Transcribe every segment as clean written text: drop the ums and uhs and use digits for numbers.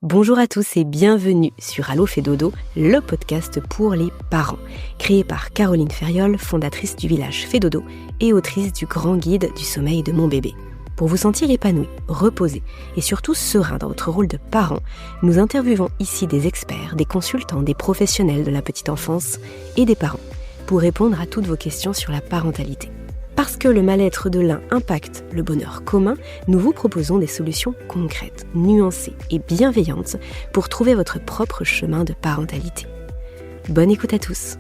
Bonjour à tous et bienvenue sur Allo fait dodo, le podcast pour les parents, créé par Caroline Ferriol, fondatrice du village Fait Dodo et autrice du grand guide du sommeil de mon bébé. Pour vous sentir épanoui, reposé et surtout serein dans votre rôle de parent, nous interviewons ici des experts, des consultants, des professionnels de la petite enfance et des parents pour répondre à toutes vos questions sur la parentalité. Parce que le mal-être de l'un impacte le bonheur commun, nous vous proposons des solutions concrètes, nuancées et bienveillantes pour trouver votre propre chemin de parentalité. Bonne écoute à tous.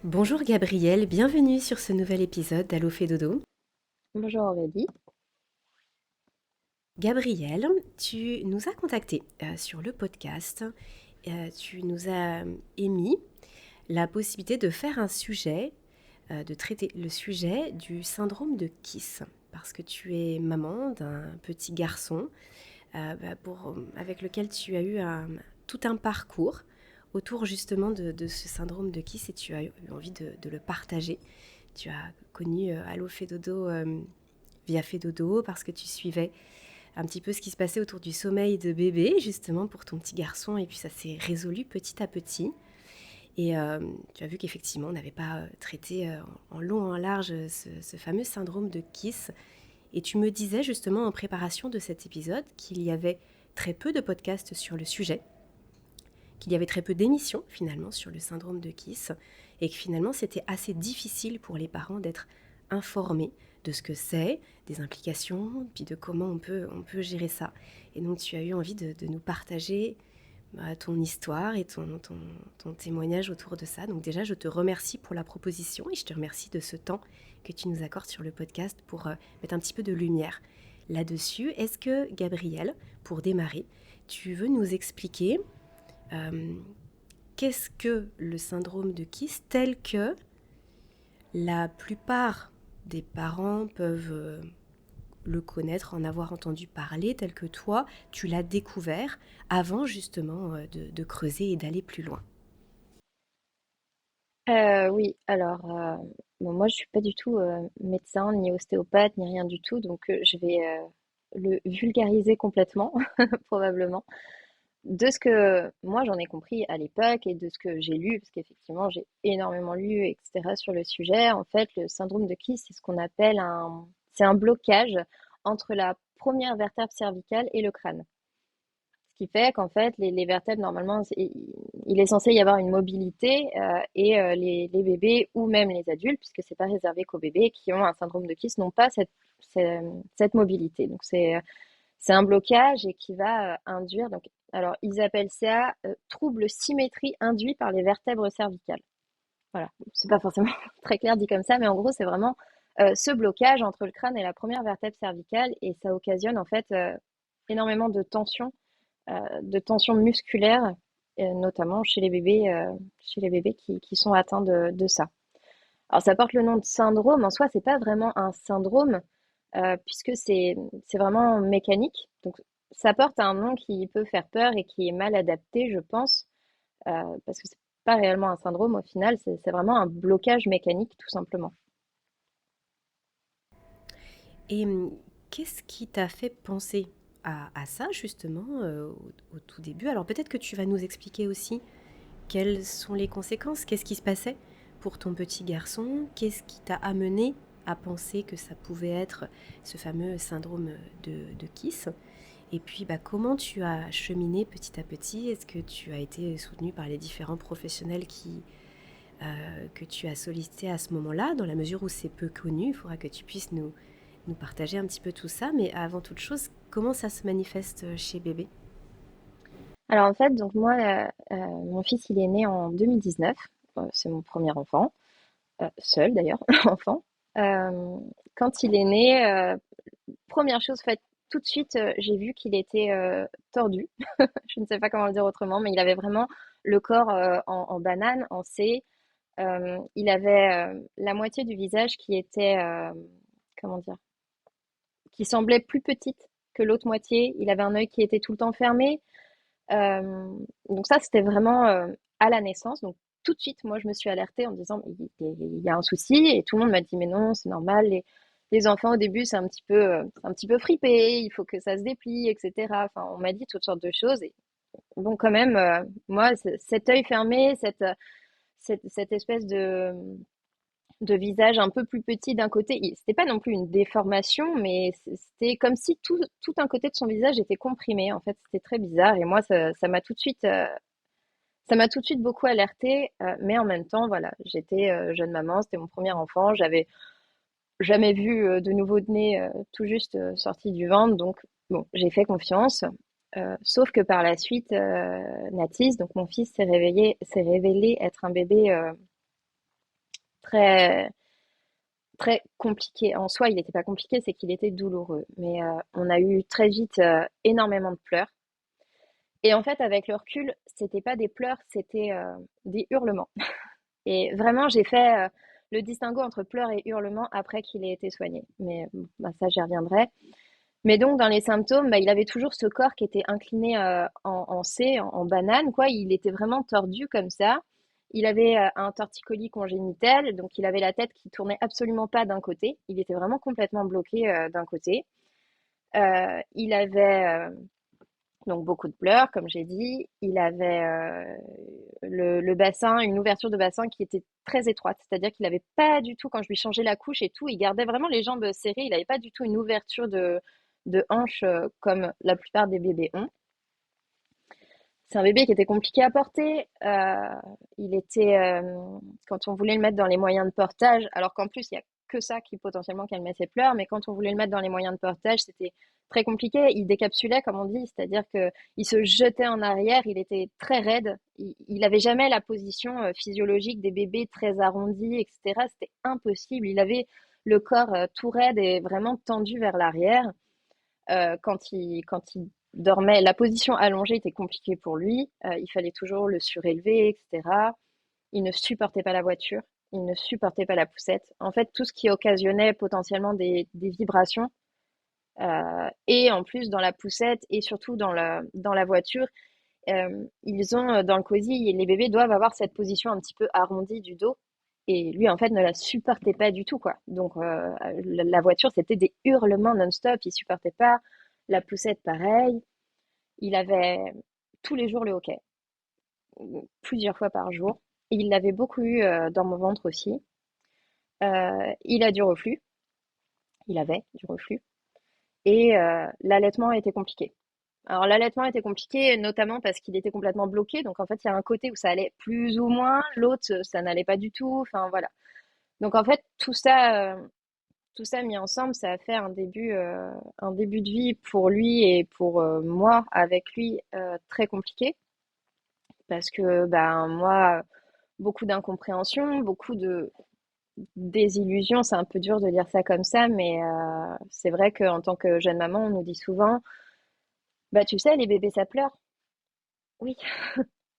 Bonjour Gabrielle, bienvenue sur ce nouvel épisode d'Allo fait dodo. Bonjour Aurélie. Gabrielle, tu nous as contactés sur le podcast, tu nous as émis la possibilité de faire un sujet, de traiter le sujet du syndrome de Kiss, parce que tu es maman d'un petit garçon avec lequel tu as eu tout un parcours autour justement de ce syndrome de Kiss et tu as eu envie de le partager. Tu as connu Allo fait dodo via Fait Dodo parce que tu suivais un petit peu ce qui se passait autour du sommeil de bébé justement pour ton petit garçon et puis ça s'est résolu petit à petit. Et tu as vu qu'effectivement, on n'avait pas traité en long et en large ce fameux syndrome de Kiss. Et tu me disais justement en préparation de cet épisode qu'il y avait très peu de podcasts sur le sujet, qu'il y avait très peu d'émissions finalement sur le syndrome de Kiss, et que finalement c'était assez difficile pour les parents d'être informés de ce que c'est, des implications, puis de comment on peut gérer ça. Et donc tu as eu envie de nous partager ton histoire et ton témoignage autour de ça. Donc déjà, je te remercie pour la proposition et je te remercie de ce temps que tu nous accordes sur le podcast pour mettre un petit peu de lumière là-dessus. Est-ce que, Gabrielle, pour démarrer, tu veux nous expliquer qu'est-ce que le syndrome de Kiss tel que la plupart des parents peuvent le connaître, en avoir entendu parler, tel que toi, tu l'as découvert avant justement de creuser et d'aller plus loin. Oui, alors bon, moi je suis pas du tout médecin, ni ostéopathe, ni rien du tout, donc je vais le vulgariser complètement, probablement. De ce que moi j'en ai compris à l'époque et de ce que j'ai lu, parce qu'effectivement j'ai énormément lu, etc. sur le sujet, en fait, le syndrome de Kiss, c'est ce qu'on appelle c'est un blocage entre la première vertèbre cervicale et le crâne. Ce qui fait qu'en fait, les vertèbres, normalement, il est censé y avoir une mobilité et les bébés ou même les adultes, puisque c'est pas réservé qu'aux bébés qui ont un syndrome de Kiss, n'ont pas cette mobilité. Donc, c'est un blocage et qui va induire. Donc, alors, ils appellent ça trouble symétrie induit par les vertèbres cervicales. Voilà, c'est pas forcément très clair dit comme ça, mais en gros, c'est vraiment ce blocage entre le crâne et la première vertèbre cervicale et ça occasionne en fait énormément de tension musculaire, notamment chez les bébés qui sont atteints de ça. Alors ça porte le nom de syndrome. En soi, c'est pas vraiment un syndrome puisque c'est vraiment mécanique. Donc ça porte un nom qui peut faire peur et qui est mal adapté, je pense, parce que c'est pas réellement un syndrome au final. C'est vraiment un blocage mécanique tout simplement. Et qu'est-ce qui t'a fait penser à ça justement au tout début? Alors peut-être que tu vas nous expliquer aussi quelles sont les conséquences, qu'est-ce qui se passait pour ton petit garçon, qu'est-ce qui t'a amené à penser que ça pouvait être ce fameux syndrome de Kiss. Et puis, comment tu as cheminé petit à petit? Est-ce que tu as été soutenue par les différents professionnels que tu as sollicités à ce moment-là? Dans la mesure où c'est peu connu, il faudra que tu puisses nous partager un petit peu tout ça. Mais avant toute chose, comment ça se manifeste chez bébé? Alors en fait, donc moi, mon fils, il est né en 2019. C'est mon premier enfant, seul d'ailleurs, enfant. Quand il est né, première chose faite tout de suite, j'ai vu qu'il était tordu. Je ne sais pas comment le dire autrement, mais il avait vraiment le corps en banane, en C. Il avait la moitié du visage qui était, comment dire, qui semblait plus petite que l'autre moitié. Il avait un œil qui était tout le temps fermé. Donc ça, c'était vraiment à la naissance. Donc tout de suite, moi, je me suis alertée en me disant, il y a un souci. Et tout le monde m'a dit, mais non, c'est normal. Les enfants, au début, c'est un petit peu fripé. Il faut que ça se déplie, etc. Enfin, on m'a dit toutes sortes de choses. bon, quand même, moi, cet œil fermé, cette espèce de visage un peu plus petit d'un côté, c'était pas non plus une déformation, mais c'était comme si tout un côté de son visage était comprimé. En fait, c'était très bizarre. Et moi, ça m'a tout de suite, ça m'a tout de suite beaucoup alertée. Mais en même temps, voilà, j'étais jeune maman, c'était mon premier enfant, j'avais jamais vu de nouveau-né tout juste sorti du ventre, donc bon, j'ai fait confiance. Sauf que par la suite, Natis, donc mon fils, s'est révélé être un bébé très, très compliqué. En soi, il n'était pas compliqué, c'est qu'il était douloureux. Mais on a eu très vite énormément de pleurs. Et en fait, avec le recul, c'était pas des pleurs, c'était des hurlements. Et vraiment, j'ai fait le distinguo entre pleurs et hurlements après qu'il ait été soigné. Mais bon, bah, ça, j'y reviendrai. Mais donc, dans les symptômes, bah, il avait toujours ce corps qui était incliné en C, en banane, quoi. Il était vraiment tordu comme ça. Il avait un torticolis congénital, donc il avait la tête qui tournait absolument pas d'un côté. Il était vraiment complètement bloqué d'un côté. Il avait donc beaucoup de pleurs, comme j'ai dit. Il avait le bassin, une ouverture de bassin qui était très étroite, c'est-à-dire qu'il n'avait pas du tout, quand je lui changeais la couche et tout, il gardait vraiment les jambes serrées. Il n'avait pas du tout une ouverture de hanche comme la plupart des bébés ont. C'est un bébé qui était compliqué à porter. Il était, quand on voulait le mettre dans les moyens de portage, alors qu'en plus, il n'y a que ça qui potentiellement calmait ses pleurs, mais quand on voulait le mettre dans les moyens de portage, c'était très compliqué. Il décapsulait, comme on dit, c'est-à-dire qu'il se jetait en arrière, il était très raide. Il n'avait jamais la position physiologique des bébés très arrondis, etc. C'était impossible. Il avait le corps tout raide et vraiment tendu vers l'arrière. Quand il dormait, la position allongée était compliquée pour lui. Il fallait toujours le surélever, etc. Il ne supportait pas la voiture. Il ne supportait pas la poussette. En fait, tout ce qui occasionnait potentiellement des vibrations. Et en plus, dans la poussette et surtout dans la voiture, ils ont dans le cosy, les bébés doivent avoir cette position un petit peu arrondie du dos. Et lui, en fait, ne la supportait pas du tout, quoi. Donc, la voiture, c'était des hurlements non-stop. Il supportait pas. La poussette, pareil. Il avait tous les jours le hoquet, plusieurs fois par jour. Et il l'avait beaucoup eu dans mon ventre aussi. Il a du reflux. Il avait du reflux. Et l'allaitement était compliqué. Alors l'allaitement était compliqué, notamment parce qu'il était complètement bloqué. Donc en fait, il y a un côté où ça allait plus ou moins, l'autre, ça n'allait pas du tout. Enfin voilà. Donc en fait, tout ça mis ensemble, ça a fait un début de vie pour lui et pour moi avec lui très compliqué. Parce que ben moi, beaucoup d'incompréhension, beaucoup de désillusion. C'est un peu dur de dire ça comme ça, mais c'est vrai qu'en tant que jeune maman, on nous dit souvent, bah tu sais, les bébés ça pleure. Oui,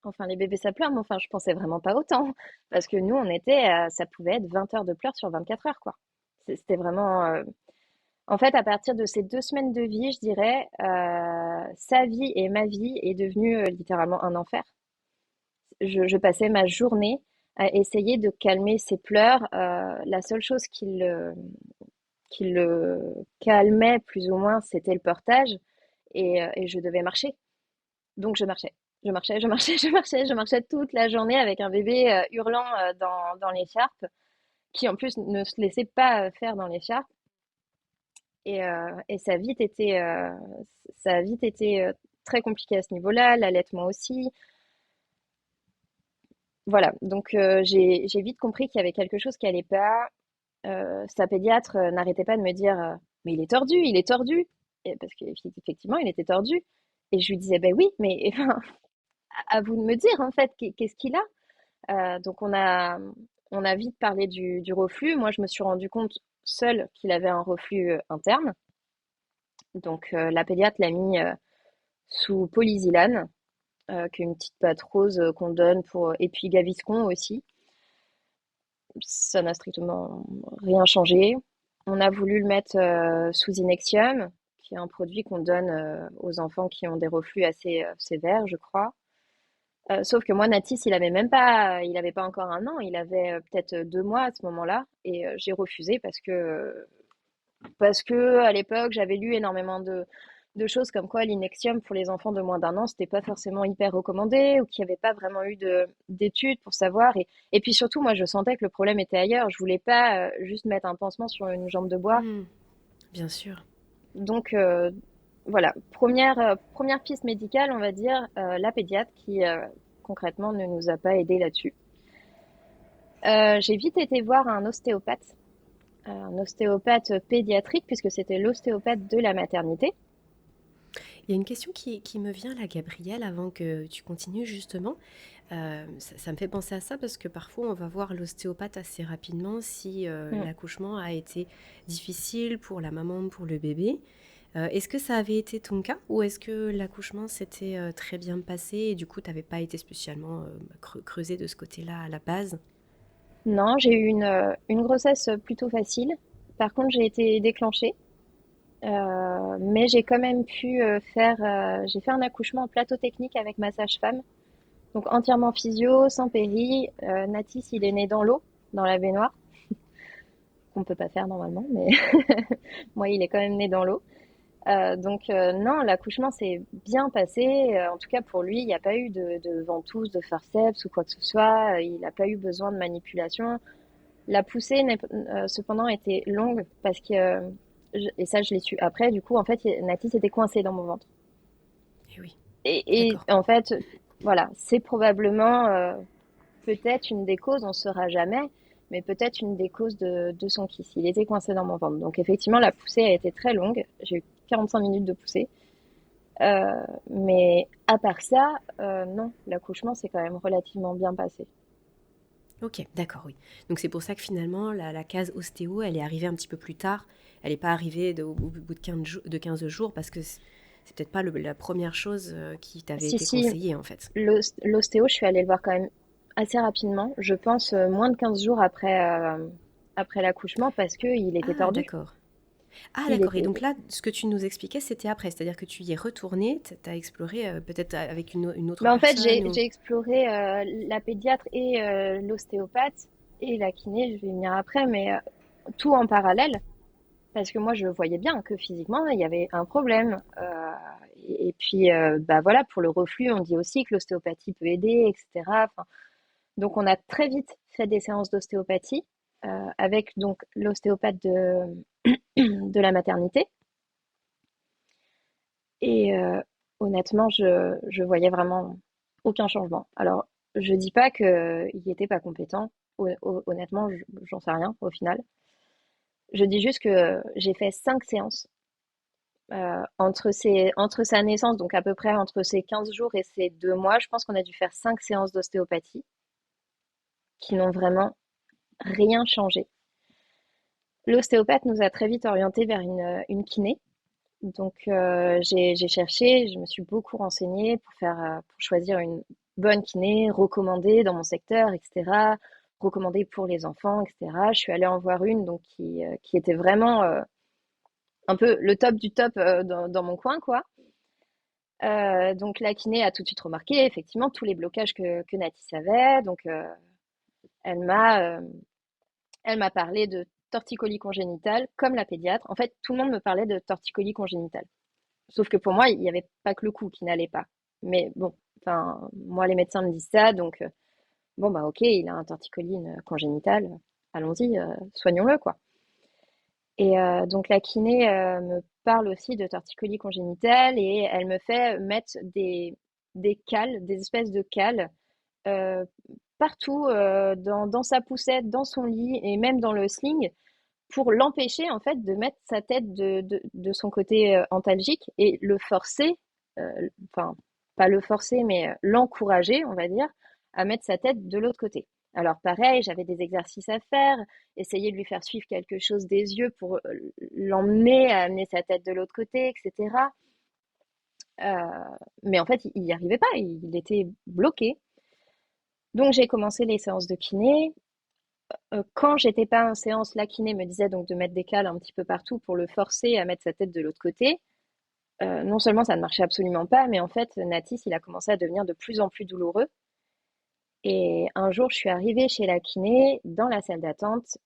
enfin, les bébés, ça pleure, mais enfin, je pensais vraiment pas autant. Parce que nous, ça pouvait être 20 heures de pleurs sur 24 heures, quoi. C'était vraiment. En fait, à partir de ces 2 semaines de vie, je dirais, sa vie et ma vie est devenue littéralement un enfer. Je passais ma journée à essayer de calmer ses pleurs. La seule chose qui le calmait plus ou moins, c'était le portage. Et je devais marcher. Donc je marchais. Je marchais, je marchais, je marchais, je marchais toute la journée avec un bébé hurlant dans l'écharpe, qui en plus ne se laissait pas faire dans l'écharpe. Et ça a vite été très compliqué à ce niveau-là, l'allaitement aussi. Voilà, donc j'ai vite compris qu'il y avait quelque chose qui allait pas. Sa pédiatre n'arrêtait pas de me dire mais il est tordu, il est tordu. Et parce qu'effectivement, il était tordu. Et je lui disais ben oui, mais enfin, à vous de me dire en fait, qu'est-ce qu'il a? Donc on a vite parlé du reflux. Moi, je me suis rendu compte seule qu'il avait un reflux interne. Donc la pédiatre l'a mis sous polysilane, qui est une petite pâte rose qu'on donne et puis Gaviscon aussi. Ça n'a strictement rien changé. On a voulu le mettre sous Inexium, qui est un produit qu'on donne aux enfants qui ont des reflux assez sévères, je crois. Sauf que moi, Natis, il avait pas encore 1 an, il avait peut-être 2 mois à ce moment-là, et j'ai refusé parce que à l'époque, j'avais lu énormément de choses comme quoi l'inexium pour les enfants de moins d'un an, c'était pas forcément hyper recommandé ou qu'il n'y avait pas vraiment eu d'études pour savoir. Et puis surtout, moi, je sentais que le problème était ailleurs. Je voulais pas juste mettre un pansement sur une jambe de bois. Hmm, bien sûr. Donc voilà, première piste médicale, on va dire, la pédiatre qui concrètement ne nous a pas aidés là-dessus. J'ai vite été voir un ostéopathe pédiatrique puisque c'était l'ostéopathe de la maternité. Il y a une question qui me vient là, Gabrielle, avant que tu continues justement. Ça me fait penser à ça parce que parfois on va voir l'ostéopathe assez rapidement si Mm. l'accouchement a été difficile pour la maman, pour le bébé. Est-ce que ça avait été ton cas ou est-ce que l'accouchement s'était très bien passé et du coup tu n'avais pas été spécialement creusé de ce côté-là à la base? Non, j'ai eu une grossesse plutôt facile. Par contre, j'ai été déclenchée. Mais j'ai quand même pu j'ai fait un accouchement en plateau technique avec ma sage-femme. Donc entièrement physio, sans péri. Natis, il est né dans l'eau, dans la baignoire, qu'on peut pas faire normalement, mais moi, il est quand même né dans l'eau. Non, l'accouchement s'est bien passé. En tout cas, pour lui, il n'y a pas eu de ventouse, de forceps ou quoi que ce soit. Il n'a pas eu besoin de manipulation. La poussée, cependant, était longue parce que, et ça, je l'ai su après, du coup, en fait, Natis était coincé dans mon ventre. Eh oui, Et d'accord. en fait, voilà, c'est probablement peut-être une des causes, on ne saura jamais, mais peut-être une des causes de son kiss. Il était coincé dans mon ventre. Donc effectivement, la poussée a été très longue. J'ai eu 45 minutes de poussée. Euh, mais à part ça, non, l'accouchement s'est quand même relativement bien passé. Ok, d'accord, oui. Donc c'est pour ça que finalement la case ostéo, elle est arrivée un petit peu plus tard. Elle n'est pas arrivée au bout de 15 jours parce que c'est peut-être pas la première chose qui t'avait Si, été si, conseillée en fait. l'ostéo, je suis allée le voir quand même assez rapidement. Je pense moins de 15 jours après l'accouchement parce qu'il était Ah, tordu. d'accord. Ah, Il d'accord. Et était, donc là, ce que tu nous expliquais, c'était après. C'est-à-dire que tu y es retourné, tu as exploré peut-être avec une autre Mais en fait, personne ou... j'ai exploré la pédiatre et l'ostéopathe et la kiné, je vais y venir après, mais tout en parallèle, parce que moi, je voyais bien que physiquement, il y avait un problème. Et puis, bah voilà, pour le reflux, on dit aussi que l'ostéopathie peut aider, etc. Enfin, donc, on a très vite fait des séances d'ostéopathie avec donc l'ostéopathe de la maternité. Et honnêtement, je voyais vraiment aucun changement. Alors, je dis pas qu'il n'était pas compétent. Honnêtement, j'en sais rien au final. Je dis juste que j'ai fait 5 séances entre sa naissance, donc à peu près entre ses 15 jours et ses 2 mois. Je pense qu'on a dû faire 5 séances d'ostéopathie qui n'ont vraiment rien changé. L'ostéopathe nous a très vite orientés vers une kiné. Donc, j'ai cherché, je me suis beaucoup renseignée pour choisir une bonne kiné, recommandée dans mon secteur, etc., recommandée pour les enfants, etc. Je suis allée en voir une donc qui était vraiment un peu le top du top dans mon coin, quoi. Donc, la kiné a tout de suite remarqué effectivement tous les blocages que Natis avait. Donc, elle m'a euh, elle m'a parlé de torticolis congénitale comme la pédiatre. En fait, tout le monde me parlait de torticolis congénitale. Sauf que pour moi, il n'y avait pas que le cou qui n'allait pas. Mais bon, enfin, moi, les médecins me disent ça, donc bon, bah ok, il a un torticolis congénital, allons-y, soignons-le, quoi. Et donc la kiné me parle aussi de torticolis congénital et elle me fait mettre des cales, des espèces de cales euh, partout dans sa poussette, dans son lit et même dans le sling pour l'empêcher en fait de mettre sa tête de son côté antalgique et le forcer, enfin pas le forcer mais l'encourager, on va dire, à mettre sa tête de l'autre côté. Alors pareil, j'avais des exercices à faire, essayer de lui faire suivre quelque chose des yeux pour l'emmener à amener sa tête de l'autre côté, etc. Euh, mais en fait, il n'y arrivait pas, il était bloqué. Donc j'ai commencé les séances de kiné. Quand j'étais pas en séance, la kiné me disait donc de mettre des cales un petit peu partout pour le forcer à mettre sa tête de l'autre côté. Non seulement ça ne marchait absolument pas, mais en fait, Natis, il a commencé à devenir de plus en plus douloureux. Et un jour, je suis arrivée chez la kiné, dans la salle d'attente.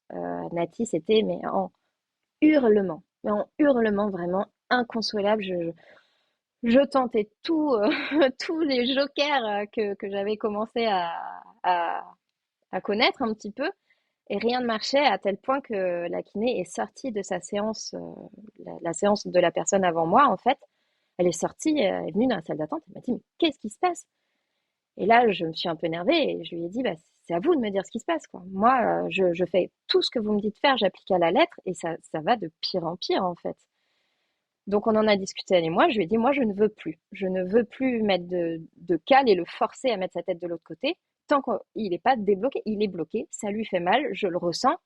Natis était mais en hurlement vraiment inconsolable. Je tentais tout, tous les jokers que j'avais commencé à, à connaître un petit peu, et rien ne marchait à tel point que la kiné est sortie de sa séance, la séance de la personne avant moi, en fait. Elle est sortie, elle est venue dans la salle d'attente, elle m'a dit, mais qu'est-ce qui se passe? Et là, je me suis un peu énervée et je lui ai dit, bah, c'est à vous de me dire ce qui se passe, quoi. Moi, je fais tout ce que vous me dites faire, j'applique à la lettre et ça va de pire en pire, en fait. Donc, on en a discuté, elle et moi. Je lui ai dit, moi, je ne veux plus. Je ne veux plus mettre de cale et le forcer à mettre sa tête de l'autre côté. Tant qu'il n'est pas débloqué, il est bloqué. Ça lui fait mal, je le ressens.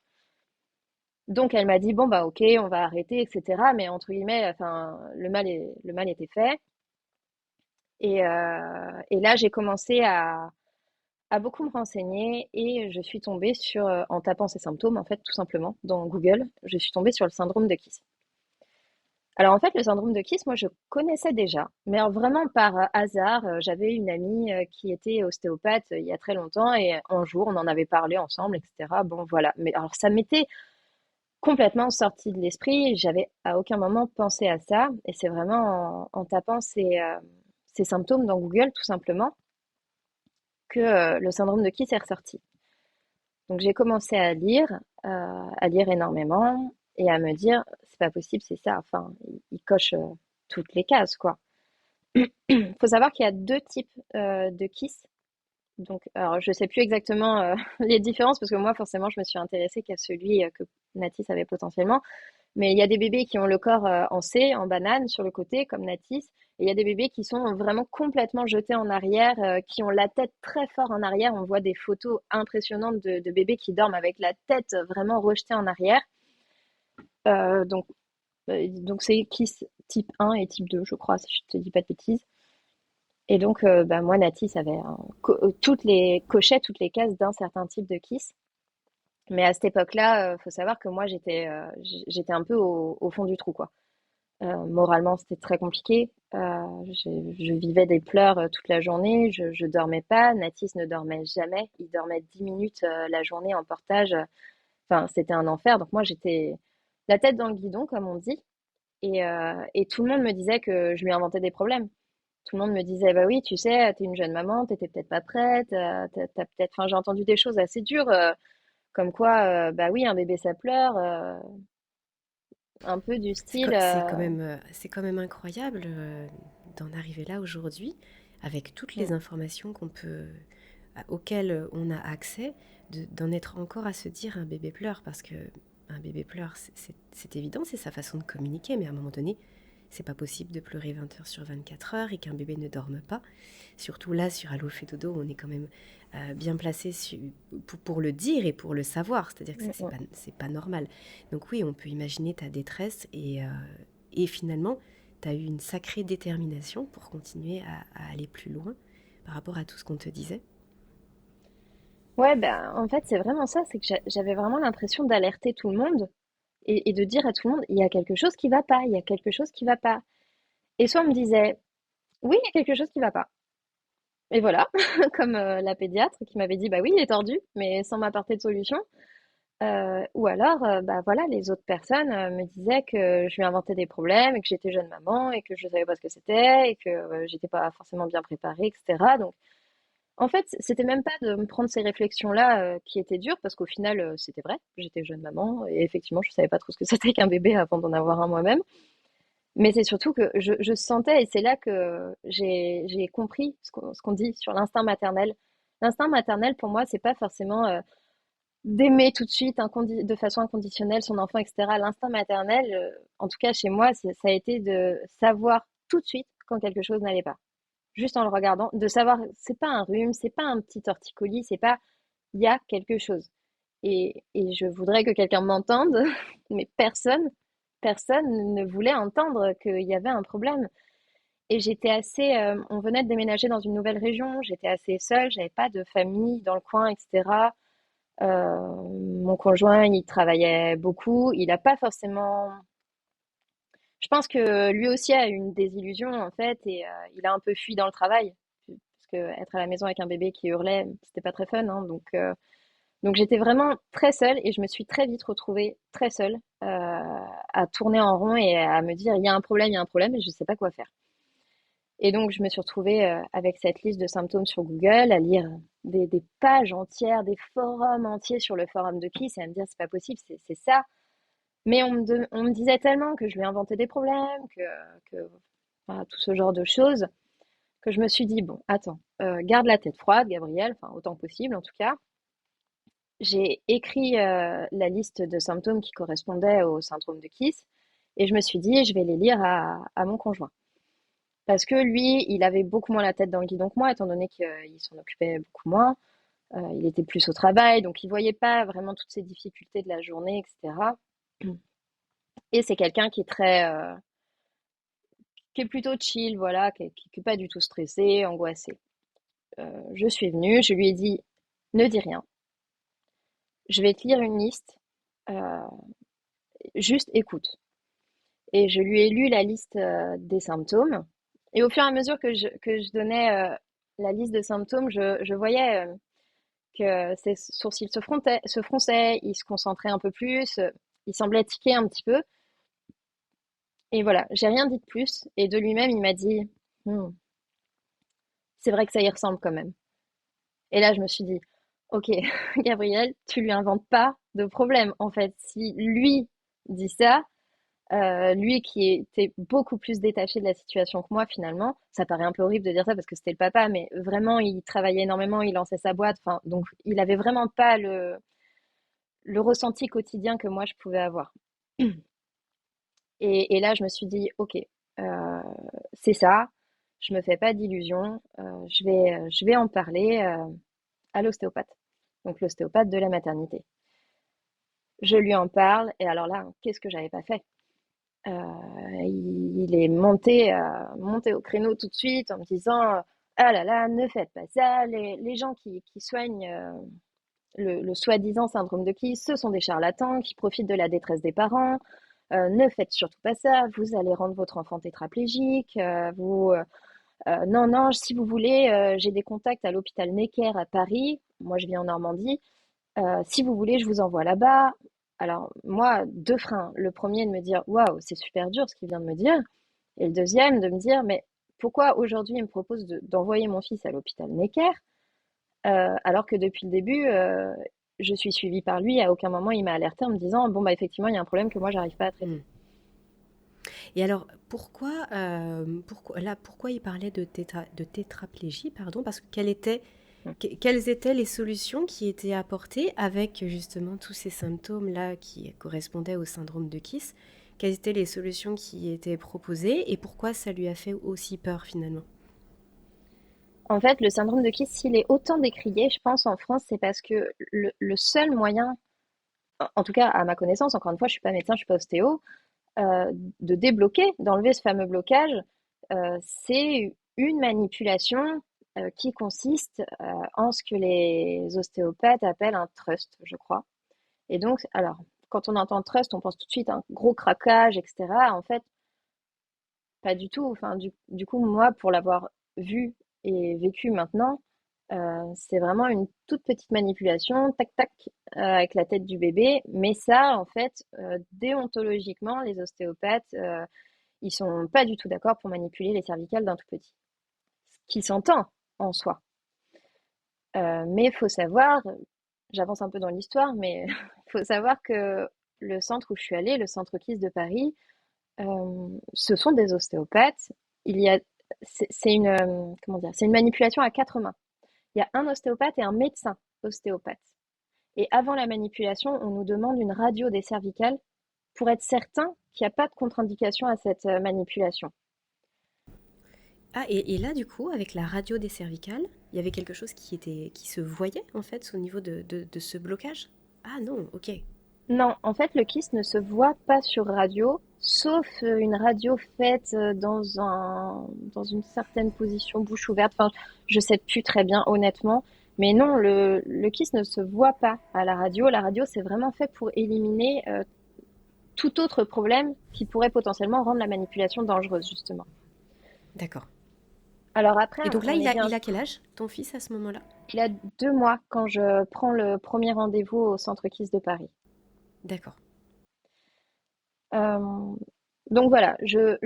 Donc, elle m'a dit, bon, bah, ok, on va arrêter, etc. Mais entre guillemets, enfin, le mal était fait. Et là, j'ai commencé à beaucoup me renseigner et je suis tombée sur, en tapant ces symptômes, en fait, tout simplement, dans Google, je suis tombée sur le syndrome de Kiss. Alors en fait, le syndrome de Kiss, moi je connaissais déjà, mais alors, vraiment par hasard, j'avais une amie qui était ostéopathe il y a très longtemps et un jour on en avait parlé ensemble, etc. Bon voilà, mais alors ça m'était complètement sorti de l'esprit, j'avais à aucun moment pensé à ça et c'est vraiment en tapant ces symptômes dans Google tout simplement que le syndrome de Kiss est ressorti. Donc j'ai commencé à lire énormément et à me dire, c'est pas possible, c'est ça. Enfin, il coche toutes les cases, quoi. Il faut savoir qu'il y a deux types de KISS. Donc, alors, je sais plus exactement les différences parce que moi, forcément, je me suis intéressée qu'à celui que Natis avait potentiellement. Mais il y a des bébés qui ont le corps en C, en banane, sur le côté, comme Natis. Et il y a des bébés qui sont vraiment complètement jetés en arrière, qui ont la tête très fort en arrière. On voit des photos impressionnantes de bébés qui dorment avec la tête vraiment rejetée en arrière. Euh, donc, donc c'est KISS type 1 et type 2, je crois, si je te dis pas de bêtises. Et donc, bah, moi, Natis avait cochait toutes les cases d'un certain type de KISS. Mais à cette époque-là, faut savoir que moi, j'étais un peu au fond du trou, quoi. Moralement, c'était très compliqué. Je vivais des pleurs toute la journée. Je dormais pas. Natis ne dormait jamais. Il dormait 10 minutes la journée en portage. Enfin, c'était un enfer. Donc moi, j'étais la tête dans le guidon, comme on dit. Et tout le monde me disait que je lui inventais des problèmes. Tout le monde me disait, bah oui, tu sais, t'es une jeune maman, t'étais peut-être pas prête, t'as peut-être, enfin, j'ai entendu des choses assez dures, comme quoi, bah oui, un bébé ça pleure, un peu du style, C'est quand même incroyable d'en arriver là aujourd'hui, avec toutes mm, les informations auxquelles on a accès, d'en être encore à se dire un bébé pleure, parce que un bébé pleure, c'est évident, c'est sa façon de communiquer, mais à un moment donné, c'est pas possible de pleurer 20 heures sur 24 heures et qu'un bébé ne dorme pas. Surtout là, sur Allo fait dodo, on est quand même bien placé pour le dire et pour le savoir. C'est-à-dire que mm, mm. c'est pas normal. Donc oui, on peut imaginer ta détresse et finalement, tu as eu une sacrée détermination pour continuer à aller plus loin par rapport à tout ce qu'on te disait. Ouais, ben, en fait, c'est vraiment ça, c'est que j'avais vraiment l'impression d'alerter tout le monde et de dire à tout le monde, il y a quelque chose qui va pas, il y a quelque chose qui va pas. Et soit on me disait, oui, il y a quelque chose qui va pas. Et voilà, comme la pédiatre qui m'avait dit, bah oui, il est tordu, mais sans m'apporter de solution. Ou alors, bah voilà, les autres personnes me disaient que je lui inventais des problèmes et que j'étais jeune maman et que je savais pas ce que c'était et que j'étais pas forcément bien préparée, etc. Donc, en fait, c'était même pas de me prendre ces réflexions-là qui étaient dures parce qu'au final, c'était vrai. J'étais jeune maman et effectivement, je savais pas trop ce que c'était qu'un bébé avant d'en avoir un moi-même. Mais c'est surtout que je sentais, et c'est là que j'ai compris ce qu'on dit sur l'instinct maternel. L'instinct maternel, pour moi, c'est pas forcément d'aimer tout de suite de façon inconditionnelle son enfant, etc. L'instinct maternel, en tout cas chez moi, ça a été de savoir tout de suite quand quelque chose n'allait pas. Juste en le regardant, de savoir, c'est pas un rhume, c'est pas un petit torticolis, c'est pas, il y a quelque chose. Et je voudrais que quelqu'un m'entende, mais personne ne voulait entendre qu'il y avait un problème. Et on venait de déménager dans une nouvelle région, j'étais assez seule, j'avais pas de famille dans le coin, etc. Mon conjoint, il travaillait beaucoup. Il n'a pas forcément. Je pense que lui aussi a eu une désillusion en fait et il a un peu fui dans le travail parce que être à la maison avec un bébé qui hurlait, c'était pas très fun. Hein, donc j'étais vraiment très seule et je me suis très vite retrouvée très seule à tourner en rond et à me dire il y a un problème et je sais pas quoi faire. Et donc, je me suis retrouvée avec cette liste de symptômes sur Google, à lire des pages entières, des forums entiers sur le forum de Kiss et à me dire, c'est pas possible, c'est ça. Mais on me disait tellement que je lui inventais des problèmes, voilà, tout ce genre de choses, que je me suis dit, bon, attends, garde la tête froide, Gabrielle, enfin, autant que possible en tout cas. J'ai écrit la liste de symptômes qui correspondaient au syndrome de Kiss et je me suis dit, je vais les lire à mon conjoint. Parce que lui, il avait beaucoup moins la tête dans le guidon que moi, étant donné qu'il s'en occupait beaucoup moins. Il était plus au travail, donc il voyait pas vraiment toutes ces difficultés de la journée, etc. Et c'est quelqu'un qui est plutôt chill, voilà, qui est pas du tout stressé, angoissé. Je suis venue, je lui ai dit, ne dis rien, je vais te lire une liste, euh, juste écoute. Et je lui ai lu la liste des symptômes. Et au fur et à mesure que je donnais la liste de symptômes, je voyais que ses sourcils se fronçaient, il se concentrait un peu plus, il semblait tiquer un petit peu. Et voilà, j'ai rien dit de plus. Et de lui-même, il m'a dit, Hmm, c'est vrai que ça y ressemble quand même. Et là, je me suis dit, ok, Gabriel, tu lui inventes pas de problème. En fait, si lui dit ça, lui qui était beaucoup plus détaché de la situation que moi finalement, ça paraît un peu horrible de dire ça parce que c'était le papa, mais vraiment il travaillait énormément, il lançait sa boîte, enfin donc il avait vraiment pas le ressenti quotidien que moi je pouvais avoir. Et là je me suis dit ok, euh, c'est ça, je me fais pas d'illusions, je vais en parler à l'ostéopathe, donc l'ostéopathe de la maternité. Je lui en parle et alors là qu'est-ce que j'avais pas fait? Il est monté au créneau tout de suite en me disant ah là là, ne faites pas ça. Les gens qui soignent le soi-disant syndrome de Kiss, ce sont des charlatans qui profitent de la détresse des parents. Ne faites surtout pas ça. Vous allez rendre votre enfant tétraplégique. Non, non, si vous voulez, j'ai des contacts à l'hôpital Necker à Paris. Moi, je vis en Normandie. Si vous voulez, je vous envoie là-bas. Alors, moi, deux freins. Le premier, de me dire, waouh, c'est super dur ce qu'il vient de me dire. Et le deuxième, de me dire, mais pourquoi aujourd'hui il me propose d'envoyer mon fils à l'hôpital Necker, alors que depuis le début, je suis suivie par lui. À aucun moment, il m'a alerté en me disant, bon, bah, effectivement, il y a un problème que moi, j'arrive pas à traiter. Hmm. Et alors, pourquoi il parlait de tétraplégie, pardon, parce que Mm. quelles étaient les solutions qui étaient apportées avec justement tous ces symptômes-là qui correspondaient au syndrome de Kiss? Quelles étaient les solutions qui étaient proposées et pourquoi ça lui a fait aussi peur finalement? En fait, le syndrome de Kiss, s'il est autant décrié, je pense, en France, c'est parce que le seul moyen, en tout cas à ma connaissance, encore une fois, je suis pas médecin, je suis pas ostéo, de débloquer, d'enlever ce fameux blocage, c'est une manipulation qui consiste en ce que les ostéopathes appellent un trust, je crois. Et donc, alors, quand on entend trust, on pense tout de suite à un gros craquage, etc. En fait, pas du tout. Enfin, du coup, moi, pour l'avoir vu et vécu maintenant, c'est vraiment une toute petite manipulation, tac tac, avec la tête du bébé. Mais ça, en fait, déontologiquement, les ostéopathes, ils sont pas du tout d'accord pour manipuler les cervicales d'un tout petit. Ce qui s'entend en soi. Mais il faut savoir, j'avance un peu dans l'histoire, mais il faut savoir que le centre où je suis allée, le centre Kiss de Paris, ce sont des ostéopathes. Il y a, c'est une, comment dire, c'est une manipulation à quatre mains. Il y a un ostéopathe et un médecin ostéopathe. Et avant la manipulation, on nous demande une radio des cervicales pour être certain qu'il n'y a pas de contre-indication à cette manipulation. Ah, et là, du coup, avec la radio des cervicales, il y avait quelque chose qui se voyait, en fait, au niveau de ce blocage? Ah non, ok. Non, en fait, le kyste ne se voit pas sur radio, sauf une radio faite dans une certaine position, bouche ouverte. Enfin, je sais plus très bien, honnêtement. Mais non, le kyste ne se voit pas à la radio. La radio, c'est vraiment fait pour éliminer tout autre problème qui pourrait potentiellement rendre la manipulation dangereuse, justement. D'accord. Alors après, Et donc là, on est bien, il a quel âge, ton fils, à ce moment-là? il a 2 mois quand je prends le premier rendez-vous au centre kyste de Paris. D'accord. Euh, donc voilà, je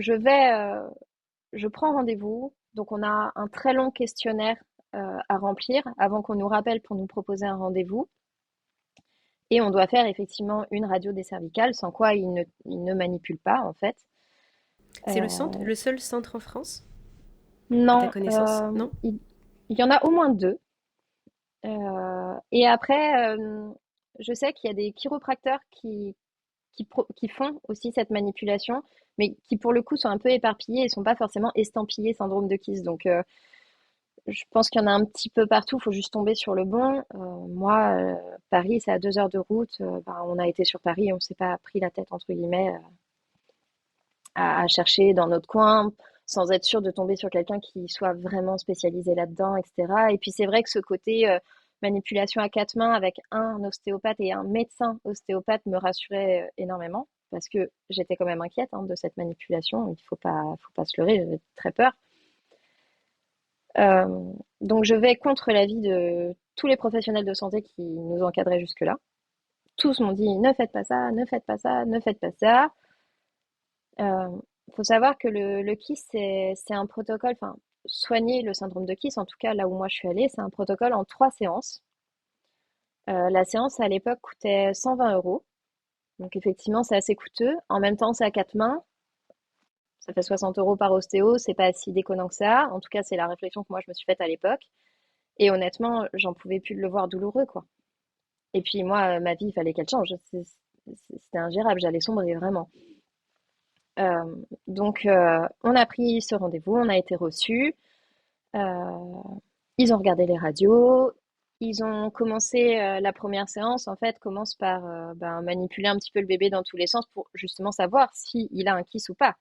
prends rendez-vous. Donc, on a un très long questionnaire à remplir avant qu'on nous rappelle pour nous proposer un rendez-vous. Et on doit faire effectivement une radio des cervicales, sans quoi il ne manipule pas, en fait. C'est Euh, le seul centre en France, à ta non, connaissance, non? il y en a au moins deux. Et après, je sais qu'il y a des chiropracteurs qui font aussi cette manipulation, mais qui pour le coup sont un peu éparpillés et sont pas forcément estampillés syndrome de Kiss. Donc, je pense qu'il y en a un petit peu partout, il faut juste tomber sur le bon. Moi, Paris, c'est à 2 heures de route. Ben, on a été sur Paris, on s'est pas pris la tête, entre guillemets, à chercher dans notre coin, sans être sûr de tomber sur quelqu'un qui soit vraiment spécialisé là-dedans, etc. Et puis c'est vrai que ce côté manipulation à quatre mains avec un ostéopathe et un médecin ostéopathe me rassurait énormément, parce que j'étais quand même inquiète de cette manipulation. Il faut pas se leurrer, j'avais très peur. Donc je vais contre l'avis de tous les professionnels de santé qui nous encadraient jusque-là. Tous m'ont dit ne faites pas ça, ne faites pas ça, ne faites pas ça. Faut savoir que le KISS, c'est un protocole, enfin, soigner le syndrome de KISS, en tout cas là où moi je suis allée, c'est un protocole en 3 séances. La séance à l'époque coûtait 120 euros. Donc effectivement, c'est assez coûteux. En même temps, c'est à quatre mains. Ça fait 60 euros par ostéo. C'est pas si déconnant que ça. En tout cas, c'est la réflexion que moi je me suis faite à l'époque. Et honnêtement, j'en pouvais plus de le voir douloureux, quoi. Et puis moi, ma vie, il fallait qu'elle change. C'était ingérable. J'allais sombrer vraiment. Donc, on a pris ce rendez-vous, on a été reçus. Euh, Ils ont regardé les radios. Ils ont commencé la première séance, en fait, commence par manipuler un petit peu le bébé dans tous les sens pour justement savoir s'il a un kiss ou pas.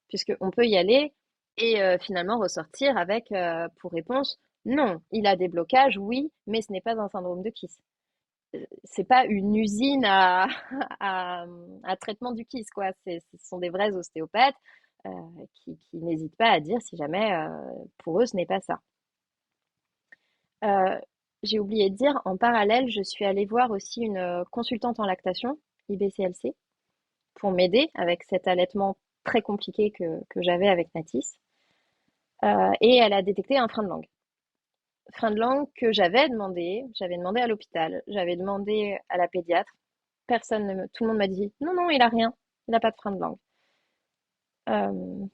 Puisqu'on peut y aller et finalement ressortir avec pour réponse non, il a des blocages, oui, mais ce n'est pas un syndrome de kiss. C'est pas une usine à, à traitement du kiss, quoi. Ce sont des vrais ostéopathes euh, qui n'hésitent pas à dire si jamais pour eux ce n'est pas ça. Euh, j'ai oublié de dire, en parallèle, je suis allée voir aussi une consultante en lactation, IBCLC, pour m'aider avec cet allaitement très compliqué que j'avais avec Natis. Et elle a détecté un frein de langue. Frein de langue que j'avais demandé à l'hôpital, j'avais demandé à la pédiatre. Tout le monde m'a dit non, non, il a rien, il n'a pas de frein de langue.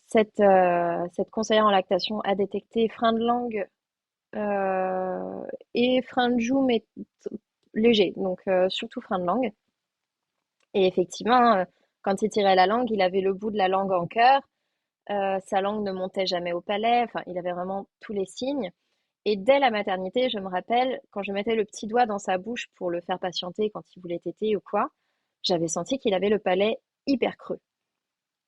Cette conseillère en lactation a détecté frein de langue et frein de joue, mais léger, donc surtout frein de langue. Et effectivement, quand il tirait la langue, il avait le bout de la langue en cœur, sa langue ne montait jamais au palais, enfin, il avait vraiment tous les signes. Et dès la maternité, je me rappelle, quand je mettais le petit doigt dans sa bouche pour le faire patienter quand il voulait téter ou quoi, j'avais senti qu'il avait le palais hyper creux.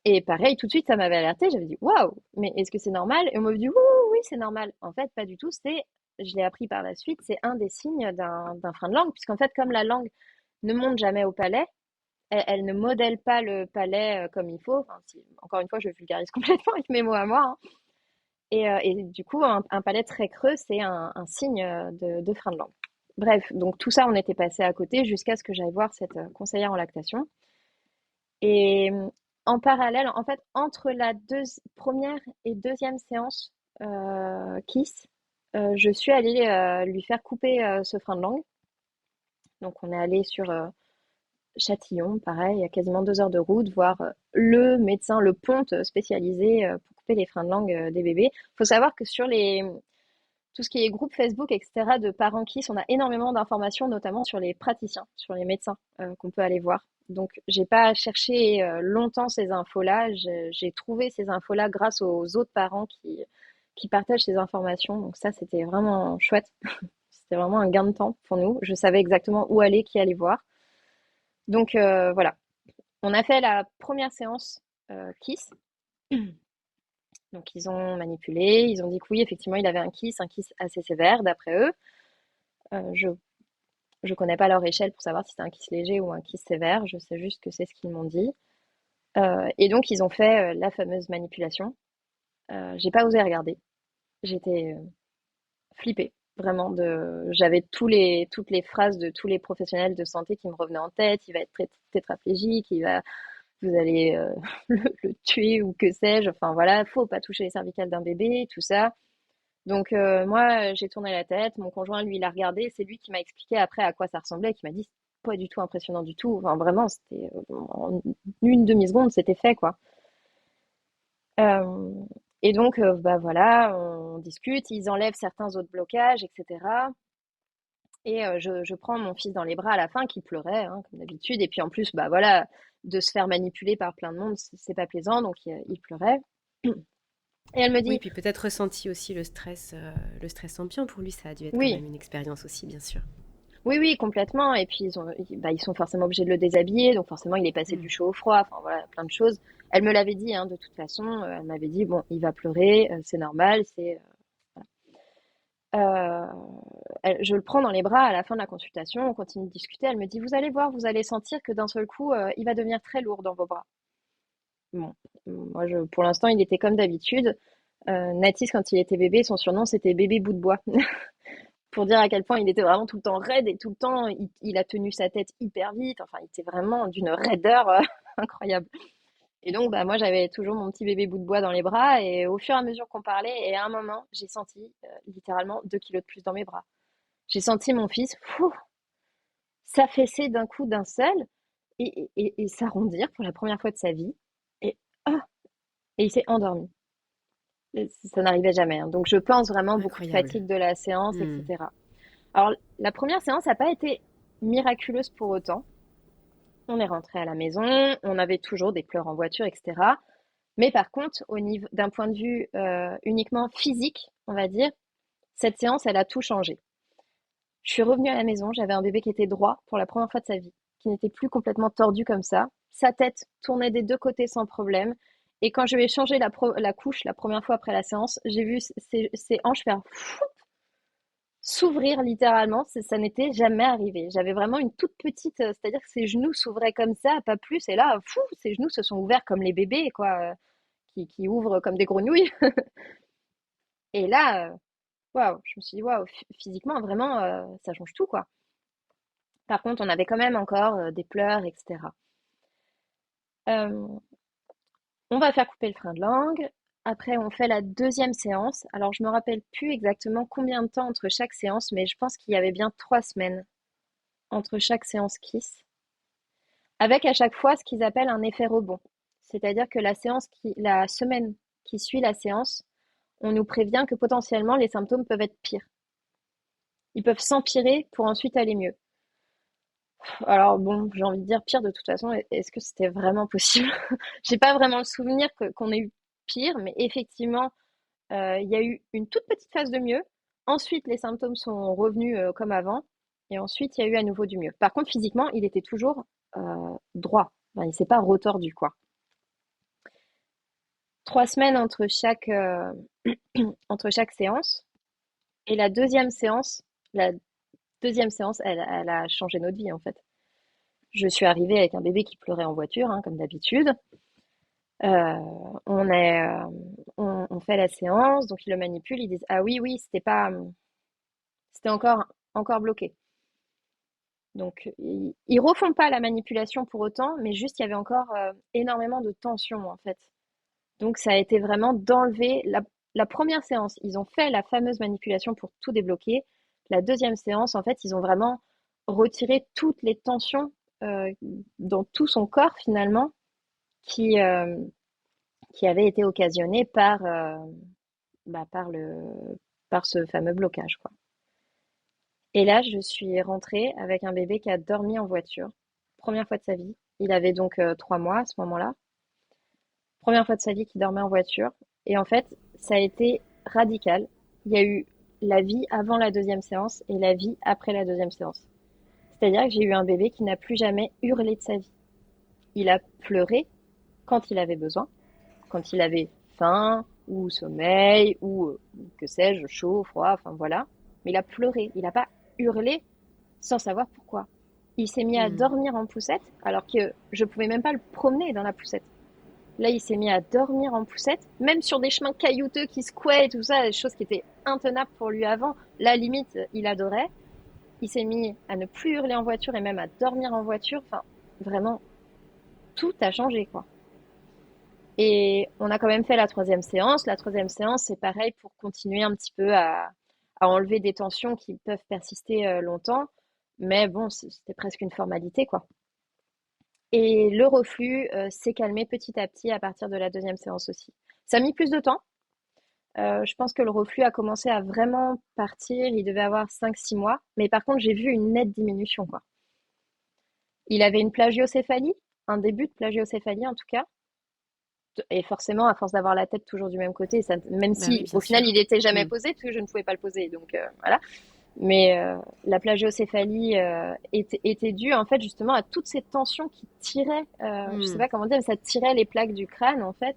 Et pareil, tout de suite, ça m'avait alerté. J'avais dit, waouh, mais est-ce que c'est normal? Et on m'a dit, oui, oui, oui, c'est normal. En fait, pas du tout. Je l'ai appris par la suite, c'est un des signes d'un frein de langue, puisqu'en fait, comme la langue ne monte jamais au palais, elle ne modèle pas le palais comme il faut. Enfin, encore une fois, je vulgarise complètement avec mes mots à moi, hein. Et du coup, un palais très creux, c'est un signe de frein de langue. Bref, donc tout ça, on était passé à côté jusqu'à ce que j'aille voir cette conseillère en lactation. Et en parallèle, en fait, entre la première et deuxième séance Kiss, je suis allée lui faire couper ce frein de langue. Donc, on est allé sur Châtillon, pareil, il y a quasiment 2 heures de route, voir le médecin, le ponte spécialisé pour couper les freins de langue des bébés. Il faut savoir que sur tout ce qui est groupe Facebook, etc., de parents Kiss, on a énormément d'informations, notamment sur les praticiens, sur les médecins qu'on peut aller voir. Donc, j'ai pas cherché longtemps ces infos-là. J'ai trouvé ces infos-là grâce aux autres parents qui partagent ces informations. Donc ça, c'était vraiment chouette. C'était vraiment un gain de temps pour nous. Je savais exactement où aller, qui aller voir. Donc voilà. On a fait la première séance Kiss. Donc ils ont manipulé, ils ont dit que oui, effectivement, il avait un kiss assez sévère d'après eux. Je connais pas leur échelle pour savoir si c'est un kiss léger ou un kiss sévère. Je sais juste que c'est ce qu'ils m'ont dit. Et donc ils ont fait la fameuse manipulation. J'ai pas osé regarder. J'étais flippée, vraiment. J'avais toutes les phrases de tous les professionnels de santé qui me revenaient en tête. Il va être tétraplégique, vous allez le tuer ou que sais-je. Enfin voilà, faut pas toucher les cervicales d'un bébé, tout ça. Donc moi, j'ai tourné la tête, mon conjoint, lui, il a regardé, c'est lui qui m'a expliqué après à quoi ça ressemblait, qui m'a dit, c'est pas du tout impressionnant du tout. Enfin, vraiment, c'était en une demi-seconde, c'était fait, quoi. Euh, et donc, bah voilà, on discute, ils enlèvent certains autres blocages, etc. Et je prends mon fils dans les bras à la fin, qui pleurait, hein, comme d'habitude. Et puis en plus, bah voilà, de se faire manipuler par plein de monde, c'est pas plaisant, donc il pleurait. Et elle me Oui, dit, puis peut-être ressenti aussi le stress ambiant pour lui, ça a dû être quand oui, même une expérience aussi, bien sûr. oui, oui, complètement. Et puis bah, ils sont forcément obligés de le déshabiller, donc forcément il est passé Mm. du chaud au froid. Enfin voilà, plein de choses. Elle me l'avait dit, hein, de toute façon. Elle m'avait dit, bon, il va pleurer, c'est normal, c'est. Euh, je le prends dans les bras à la fin de la consultation, on continue de discuter. Elle me dit, vous allez voir, vous allez sentir que d'un seul coup, il va devenir très lourd dans vos bras. Bon, moi, pour l'instant, il était comme d'habitude. Natis, quand il était bébé, son surnom, c'était bébé bout de bois. Pour dire à quel point il était vraiment tout le temps raide et tout le temps, il a tenu sa tête hyper vite. Enfin, il était vraiment d'une raideur incroyable. Et donc, bah, moi, j'avais toujours mon petit bébé bout de bois dans les bras. Et au fur et à mesure qu'on parlait, et à un moment, j'ai senti littéralement 2 kilos de plus dans mes bras. J'ai senti mon fils s'affaisser d'un coup d'un seul et s'arrondir pour la première fois de sa vie. Et, ah, et il s'est endormi. Et ça n'arrivait jamais, hein. Donc je pense vraiment beaucoup de Incroyable. fatigue de la séance, Mm. etc. Alors la première séance n'a pas été miraculeuse pour autant. On est rentré à la maison, on avait toujours des pleurs en voiture, etc. Mais par contre, au niveau d'un point de vue uniquement physique, on va dire, cette séance, elle a tout changé. Je suis revenue à la maison, j'avais un bébé qui était droit pour la première fois de sa vie, qui n'était plus complètement tordu comme ça. Sa tête tournait des deux côtés sans problème. Et quand je lui ai changé la couche la première fois après la séance, j'ai vu ses hanches faire s'ouvrir littéralement. Ça n'était jamais arrivé. J'avais vraiment une toute petite, c'est-à-dire que ses genoux s'ouvraient comme ça, pas plus. Et là, ses genoux se sont ouverts comme les bébés, quoi, qui ouvrent comme des grenouilles. Et là, waouh, je me suis dit, waouh, physiquement, vraiment, ça change tout, quoi. Par contre, on avait quand même encore des pleurs, etc. Euh, on va faire couper le frein de langue. Après, on fait la deuxième séance. Alors, je me rappelle plus exactement combien de temps entre chaque séance, mais je pense qu'il y avait bien 3 semaines entre chaque séance Kiss, avec à chaque fois ce qu'ils appellent un effet rebond. C'est-à-dire que la semaine qui suit la séance, on nous prévient que potentiellement les symptômes peuvent être pires. Ils peuvent s'empirer pour ensuite aller mieux. Alors bon, j'ai envie de dire pire de toute façon, est-ce que c'était vraiment possible? J'ai pas vraiment le souvenir qu'on ait eu pire, mais effectivement, il y a eu une toute petite phase de mieux. Ensuite, les symptômes sont revenus comme avant, et ensuite, il y a eu à nouveau du mieux. Par contre, physiquement, il était toujours droit. Enfin, il s'est pas retordu, quoi. 3 semaines entre chaque séance, et la deuxième séance, elle a changé notre vie, en fait. Je suis arrivée avec un bébé qui pleurait en voiture, hein, comme d'habitude. On est, on fait la séance, donc ils le manipulent, ils disent, ah oui, oui, c'était encore bloqué. Donc ils refont pas la manipulation pour autant, mais juste il y avait encore énormément de tension en fait. Donc ça a été vraiment d'enlever la première séance. Ils ont fait la fameuse manipulation pour tout débloquer. La deuxième séance, en fait, ils ont vraiment retiré toutes les tensions euh, dans tout son corps finalement qui, euh, qui avaient été occasionnées par ce fameux blocage, quoi. Et là, je suis rentrée avec un bébé qui a dormi en voiture. Première fois de sa vie. Il avait donc 3 mois à ce moment-là. Première fois de sa vie qu'il dormait en voiture. Et en fait, ça a été radical. Il y a eu la vie avant la deuxième séance et la vie après la deuxième séance. C'est-à-dire que j'ai eu un bébé qui n'a plus jamais hurlé de sa vie. Il a pleuré quand il avait besoin, quand il avait faim ou sommeil ou que sais-je, chaud, froid, enfin voilà. Mais il a pleuré, il n'a pas hurlé sans savoir pourquoi. Il s'est mis à Mm. dormir en poussette alors que je pouvais même pas le promener dans la poussette. Là, il s'est mis à dormir en poussette, même sur des chemins caillouteux qui secouaient et tout ça, des choses qui étaient intenables pour lui avant. Là, limite, il adorait. Il s'est mis à ne plus hurler en voiture et même à dormir en voiture. Enfin, vraiment, tout a changé, quoi. Et on a quand même fait la troisième séance. La troisième séance, c'est pareil pour continuer un petit peu à enlever des tensions qui peuvent persister longtemps. Mais bon, c'était presque une formalité, quoi. Et le reflux s'est calmé petit à petit à partir de la deuxième séance aussi. Ça a mis plus de temps. Je pense que le reflux a commencé à vraiment partir. Il devait avoir 5 6 mois. Mais par contre, j'ai vu une nette diminution, quoi. Il avait une plagiocéphalie, un début de plagiocéphalie en tout cas. Et forcément, à force d'avoir la tête toujours du même côté, ça, même Bah oui, si bien au final sûr. il n'était jamais Mm. posé, parce que je ne pouvais pas le poser, donc voilà. Mais la plagiocéphalie était due en fait justement à toutes ces tensions qui tiraient, je sais Mm. pas comment dire, mais ça tirait les plaques du crâne en fait.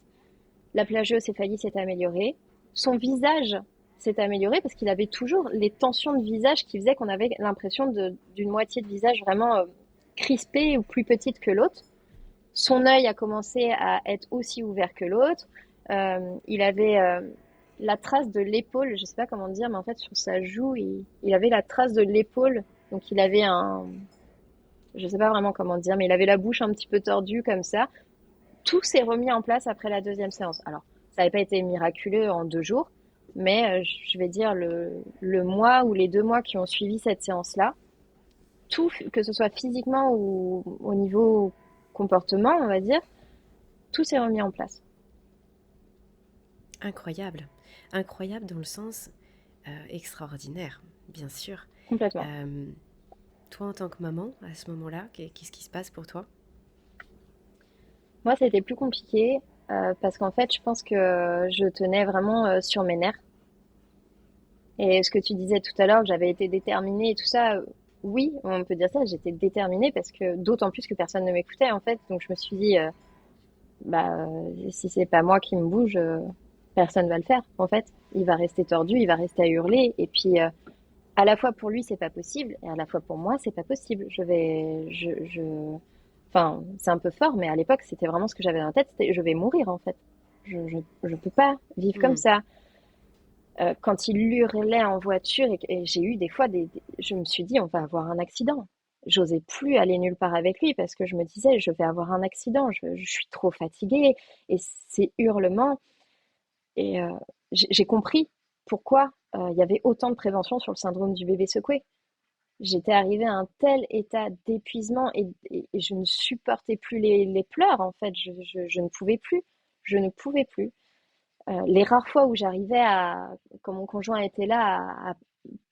La plagiocéphalie s'est améliorée, son visage s'est amélioré parce qu'il avait toujours les tensions de visage qui faisaient qu'on avait l'impression d'une moitié de visage vraiment crispée ou plus petite que l'autre. Son œil a commencé à être aussi ouvert que l'autre. Il avait la trace de l'épaule, je sais pas comment dire, mais en fait sur sa joue, il avait la trace de l'épaule. Donc il avait je sais pas vraiment comment dire, mais il avait la bouche un petit peu tordue comme ça. Tout s'est remis en place après la deuxième séance. Alors ça n'avait pas été miraculeux en 2 jours, mais je vais dire le mois ou les 2 mois qui ont suivi cette séance-là, tout, que ce soit physiquement ou au niveau comportement, on va dire, tout s'est remis en place. Incroyable. Incroyable dans le sens extraordinaire, bien sûr. Complètement. Euh, Toi, en tant que maman, à ce moment-là, qu'est-ce qui se passe pour toi? Moi, ça a été plus compliqué parce qu'en fait, je pense que je tenais vraiment sur mes nerfs. Et ce que tu disais tout à l'heure, que j'avais été déterminée et tout ça, oui, on peut dire ça, j'étais déterminée parce que d'autant plus que personne ne m'écoutait en fait. Donc je me suis dit, si c'est pas moi qui me bouge, personne va le faire en fait. Il va rester tordu, il va rester à hurler. Et puis à la fois pour lui, c'est pas possible, et à la fois pour moi, c'est pas possible. Enfin, c'est un peu fort, mais à l'époque, c'était vraiment ce que j'avais dans la tête, c'était je vais mourir en fait. Je peux pas vivre comme Mm. ça. Quand il hurlait en voiture, et j'ai eu des fois je me suis dit, on va avoir un accident. J'osais plus aller nulle part avec lui parce que je me disais, je vais avoir un accident, je suis trop fatiguée. Et ces hurlements, et j'ai compris pourquoi il y avait autant de prévention sur le syndrome du bébé secoué. J'étais arrivée à un tel état d'épuisement et je ne supportais plus les pleurs, en fait. Je ne pouvais plus. Je ne pouvais plus. Les rares fois où j'arrivais quand mon conjoint était là, à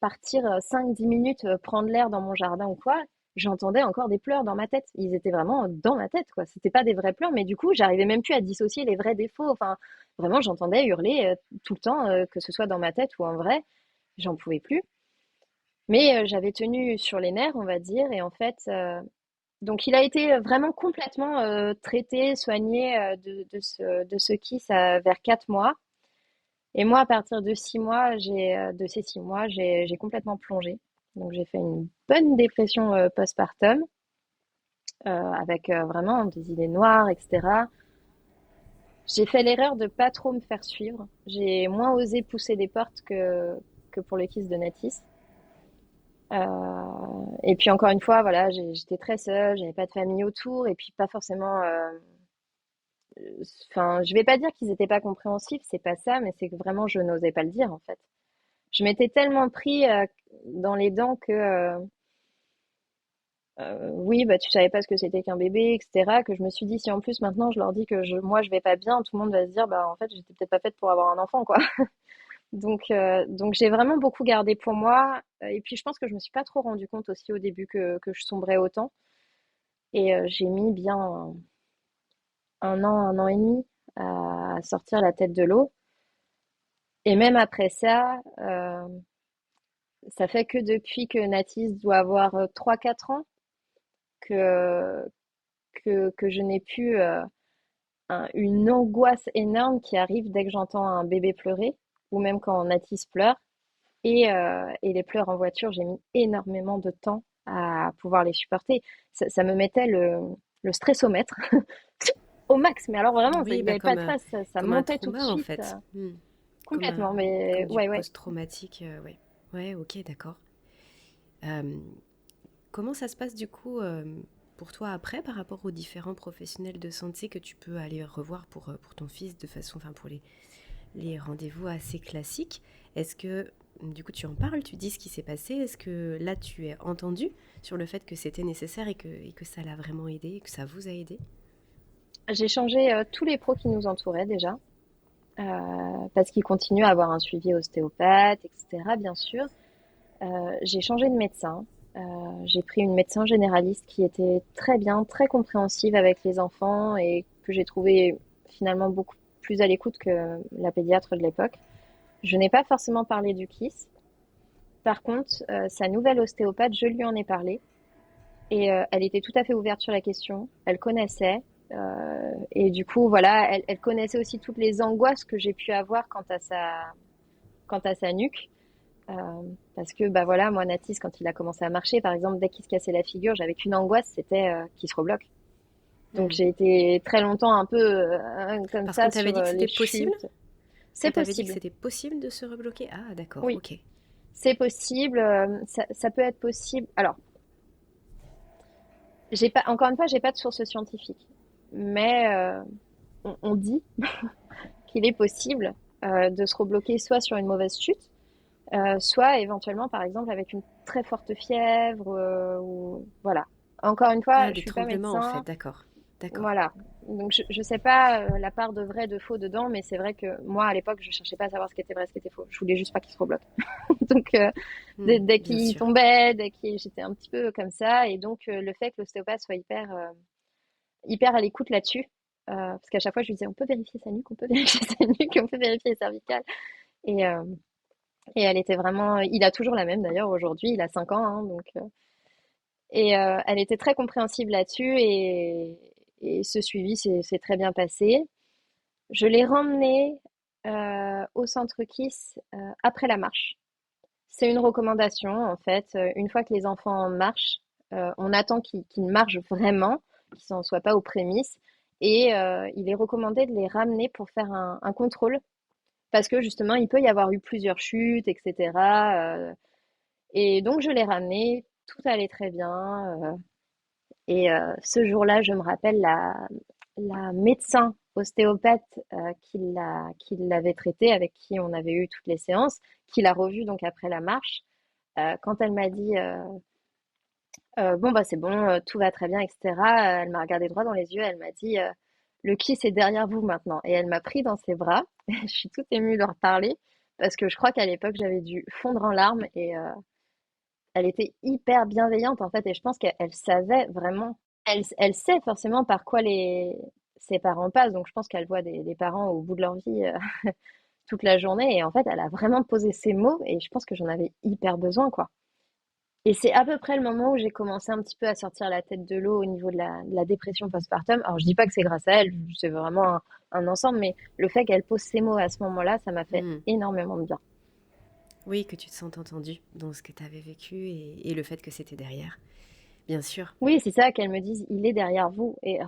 partir 5 10 minutes, prendre l'air dans mon jardin ou quoi, j'entendais encore des pleurs dans ma tête. Ils étaient vraiment dans ma tête, quoi. C'était pas des vrais pleurs, mais du coup, j'arrivais même plus à dissocier les vrais défauts. Enfin, vraiment, j'entendais hurler tout le temps, que ce soit dans ma tête ou en vrai. J'en pouvais plus. Mais j'avais tenu sur les nerfs, on va dire, et en fait, donc il a été vraiment complètement traité, soigné de ce kiss vers 4 mois. Et moi, à partir de 6 mois, de ces 6 mois, j'ai complètement plongé. Donc j'ai fait une bonne dépression postpartum, avec vraiment des idées noires, etc. J'ai fait l'erreur de pas trop me faire suivre. J'ai moins osé pousser des portes que pour le kiss de Natis. Et puis encore une fois, voilà, j'étais très seule, j'avais pas de famille autour, et puis pas forcément. Enfin, je vais pas dire qu'ils étaient pas compréhensifs, c'est pas ça, mais c'est que vraiment je n'osais pas le dire en fait. Je m'étais tellement pris dans les dents que oui, bah tu savais pas ce que c'était qu'un bébé, etc. Que je me suis dit si en plus maintenant je leur dis que moi je vais pas bien, tout le monde va se dire bah en fait j'étais peut-être pas faite pour avoir un enfant quoi. Donc j'ai vraiment beaucoup gardé pour moi. Et puis je pense que je me suis pas trop rendu compte aussi au début que je sombrais autant. Et j'ai mis bien un an et demi à sortir la tête de l'eau. Et même après ça, ça fait que depuis que Natis doit avoir 3 4 ans que, que je n'ai plus une angoisse énorme qui arrive dès que j'entends un bébé pleurer ou même quand Natis pleure. Et les pleurs en voiture, j'ai mis énormément de temps à pouvoir les supporter. Ça me mettait le stressomètre au max. Mais alors vraiment, Oui, il n'y bah avait pas de phase, ça comme un montait tout de trauma en suite. fait. Mm. Complètement. Mais Comme du ouais, ouais. post-traumatique. Ouais. Ouais, ok, d'accord. Euh, Comment ça se passe du coup pour toi après par rapport aux différents professionnels de santé que tu peux aller revoir pour ton fils de façon, enfin pour les rendez-vous assez classiques. Est-ce que, du coup, tu en parles, tu dis ce qui s'est passé. Est-ce que là, tu es entendu sur le fait que c'était nécessaire et que ça l'a vraiment aidé, et que ça vous a aidé? J'ai changé tous les pros qui nous entouraient déjà, parce qu'ils continuent à avoir un suivi ostéopathe, etc. Bien sûr. J'ai changé de médecin. Euh, j'ai pris une médecin généraliste qui était très bien, très compréhensive avec les enfants et que j'ai trouvé finalement beaucoup plus à l'écoute que la pédiatre de l'époque. Je n'ai pas forcément parlé du KISS. Par contre, sa nouvelle ostéopathe, je lui en ai parlé et elle était tout à fait ouverte sur la question. Elle connaissait et du coup, voilà, elle connaissait aussi toutes les angoisses que j'ai pu avoir quant à sa nuque. Euh, Parce que bah voilà, moi Natis, quand il a commencé à marcher, par exemple, dès qu'il se cassait la figure, j'avais qu'une angoisse, c'était qu'il se rebloque. Donc Hmm. j'ai été très longtemps un peu comme Parce qu'on ça t'avait sur dit que les c'était possible. chutes. C'est On t'avait dit que possible, c'était possible de se rebloquer. Ah, d'accord, oui, ok. c'est possible. Ça peut être possible. Alors, j'ai pas, encore une fois, j'ai pas de source scientifique, mais on dit qu'il est possible de se rebloquer soit sur une mauvaise chute, soit éventuellement, par exemple, avec une très forte fièvre, ou voilà. Encore une fois, Ah, je des suis pas tremblements en fait, médecin, d'accord. D'accord. voilà. Donc je sais pas la part de vrai, de faux dedans, mais c'est vrai que moi à l'époque, je cherchais pas à savoir ce qui était vrai, ce qui était faux. Je voulais juste pas qu'il se rebloque. Donc Hmm, dès bien qu'il sûr. tombait, j'étais un petit peu comme ça, et donc le fait que l'ostéopathe soit hyper à l'écoute là-dessus. Parce qu'à chaque fois, je lui disais, on peut vérifier sa nuque, on peut vérifier sa nuque, on peut vérifier les cervicales. Et, euh, et elle était vraiment, il a toujours la même d'ailleurs aujourd'hui, il a 5 ans, hein, donc, elle était très compréhensive là-dessus et ce suivi s'est très bien passé. Je l'ai remmené au centre KISS après la marche. C'est une recommandation en fait. Une fois que les enfants marchent, on attend qu'ils marchent vraiment, qu'ils n'en soient pas aux prémices. Et il est recommandé de les ramener pour faire un contrôle parce que justement, il peut y avoir eu plusieurs chutes, etc. Et donc, je l'ai ramené, tout allait très bien. Et ce jour-là, je me rappelle la médecin ostéopathe qui l'avait traité, avec qui on avait eu toutes les séances, qui l'a revu donc après la marche. Quand elle m'a dit bon bah c'est bon, tout va très bien, etc. Elle m'a regardé droit dans les yeux, elle m'a dit le kiss est derrière vous maintenant. Et elle m'a pris dans ses bras. Je suis toute émue de leur parler parce que je crois qu'à l'époque j'avais dû fondre en larmes et elle était hyper bienveillante en fait et je pense qu'elle savait vraiment, elle sait forcément par quoi ses parents passent, donc je pense qu'elle voit des parents au bout de leur vie toute la journée et en fait elle a vraiment posé ces mots et je pense que j'en avais hyper besoin quoi. Et c'est à peu près le moment où j'ai commencé un petit peu à sortir la tête de l'eau au niveau de la dépression postpartum. Alors je dis pas que c'est grâce à elle, c'est vraiment un ensemble, mais le fait qu'elle pose ces mots à ce moment-là, ça m'a fait Hmm. énormément de bien. Oui, que tu te sentes entendu dans ce que tu avais vécu et le fait que c'était derrière. Bien sûr. Oui, c'est ça qu'elle me dise, il est derrière vous et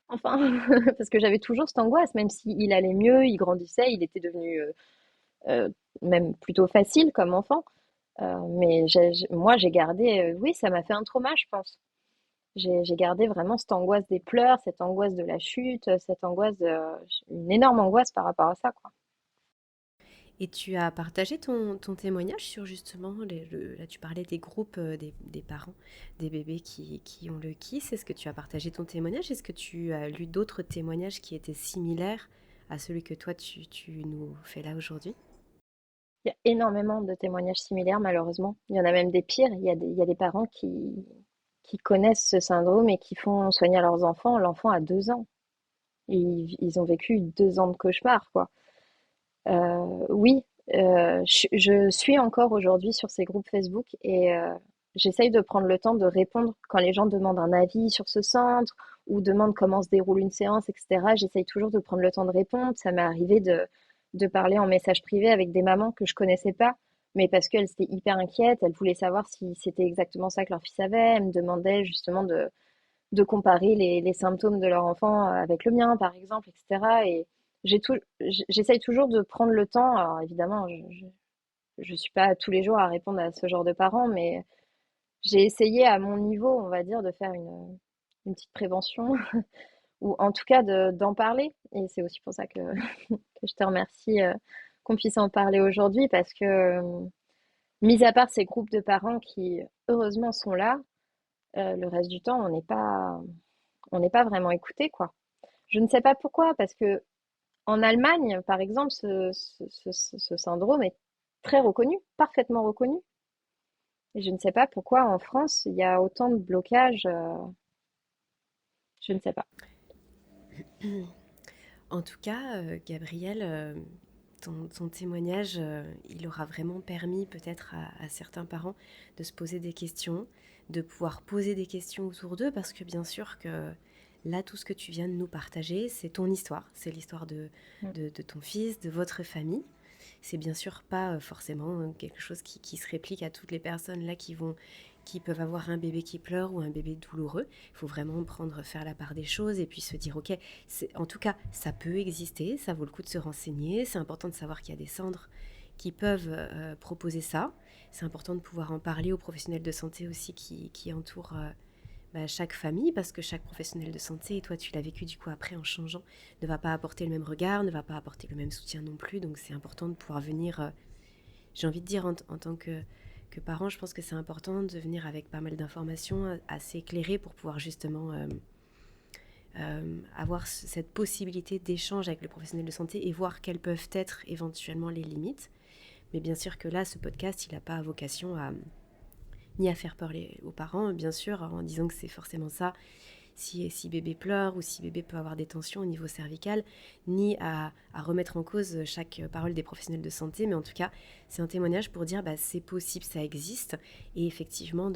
enfin, parce que j'avais toujours cette angoisse, même s'il allait mieux, il grandissait, il était devenu euh, même plutôt facile comme enfant. Mais moi, j'ai gardé, oui, ça m'a fait un trauma, je pense. J'ai gardé vraiment cette angoisse des pleurs, cette angoisse de la chute, cette angoisse, une énorme angoisse par rapport à ça, quoi. Et tu as partagé ton témoignage sur justement, là tu parlais des groupes des parents, des bébés qui ont le KISS. Est-ce que tu as partagé ton témoignage? Est-ce que tu as lu d'autres témoignages qui étaient similaires à celui que toi tu nous fais là aujourd'hui? Il y a énormément de témoignages similaires, malheureusement. Il y en a même des pires. Il y a des parents qui connaissent ce syndrome et qui font soigner leurs enfants. L'enfant a 2 ans. Et ils ont vécu 2 ans de cauchemar, quoi. Oui, je suis encore aujourd'hui sur ces groupes Facebook et j'essaye de prendre le temps de répondre quand les gens demandent un avis sur ce centre ou demandent comment se déroule une séance, etc. J'essaye toujours de prendre le temps de répondre. Ça m'est arrivé de parler en message privé avec des mamans que je connaissais pas, mais parce qu'elles étaient hyper inquiètes, elles voulaient savoir si c'était exactement ça que leur fils avait. Elles me demandaient justement de comparer les symptômes de leur enfant avec le mien, par exemple, etc. Et j'essaye toujours de prendre le temps. Alors évidemment, je suis pas tous les jours à répondre à ce genre de parents, mais j'ai essayé à mon niveau, on va dire, de faire une petite prévention ou en tout cas d'en parler. Et c'est aussi pour ça que, que je te remercie qu'on puisse en parler aujourd'hui parce que, mis à part ces groupes de parents qui, heureusement, sont là, le reste du temps, on n'est pas vraiment écouté, quoi. Je ne sais pas pourquoi, parce que en Allemagne, par exemple, ce syndrome est très reconnu, parfaitement reconnu. Et je ne sais pas pourquoi en France, il y a autant de blocages. Je ne sais pas. En tout cas, Gabriel, ton témoignage, il aura vraiment permis peut-être à certains parents de se poser des questions, de pouvoir poser des questions autour d'eux, parce que bien sûr que là, tout ce que tu viens de nous partager, c'est ton histoire, c'est l'histoire Mm. de ton fils, de votre famille. C'est bien sûr pas forcément quelque chose qui se réplique à toutes les personnes là qui peuvent avoir un bébé qui pleure ou un bébé douloureux. Il faut vraiment faire la part des choses et puis se dire, ok, en tout cas, ça peut exister, ça vaut le coup de se renseigner. C'est important de savoir qu'il y a des centres qui peuvent proposer ça. C'est important de pouvoir en parler aux professionnels de santé aussi qui entourent chaque famille, parce que chaque professionnel de santé, et toi tu l'as vécu du coup après en changeant, ne va pas apporter le même regard, ne va pas apporter le même soutien non plus. Donc c'est important de pouvoir venir, j'ai envie de dire en tant que parent, je pense que c'est important de venir avec pas mal d'informations assez éclairées pour pouvoir justement avoir cette possibilité d'échange avec le professionnel de santé et voir quelles peuvent être éventuellement les limites. Mais bien sûr que là, ce podcast, il n'a pas vocation ni à faire peur aux parents, bien sûr, en disant que c'est forcément ça, si bébé pleure ou si bébé peut avoir des tensions au niveau cervical, ni à remettre en cause chaque parole des professionnels de santé, mais en tout cas, c'est un témoignage pour dire c'est possible, ça existe, et effectivement,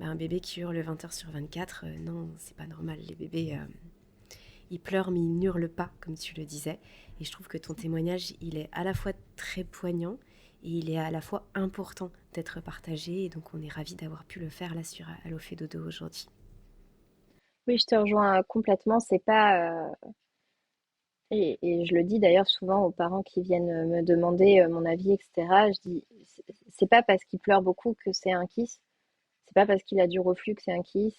un bébé qui hurle 20h sur 24, non, c'est pas normal, les bébés, ils pleurent, mais ils n'hurlent pas, comme tu le disais, et je trouve que ton témoignage, il est à la fois très poignant, et il est à la fois important d'être partagé, et donc on est ravis d'avoir pu le faire là sur Allo fait dodo aujourd'hui. Oui, je te rejoins complètement. C'est pas, et je le dis d'ailleurs souvent aux parents qui viennent me demander mon avis, etc. Je dis, c'est pas parce qu'il pleure beaucoup que c'est un kiss. C'est pas parce qu'il a du reflux que c'est un kiss.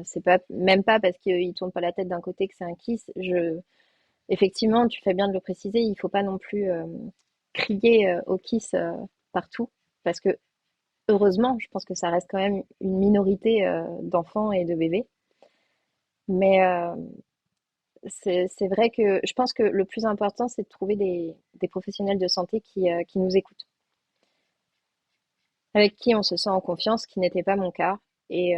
C'est pas, même pas parce qu'il tourne pas la tête d'un côté que c'est un kiss. Effectivement, tu fais bien de le préciser. Il faut pas non plus crier au kiss partout, parce que heureusement, je pense que ça reste quand même une minorité d'enfants et de bébés. Mais c'est vrai que je pense que le plus important, c'est de trouver des professionnels de santé qui nous écoutent, avec qui on se sent en confiance, ce qui n'était pas mon cas. Et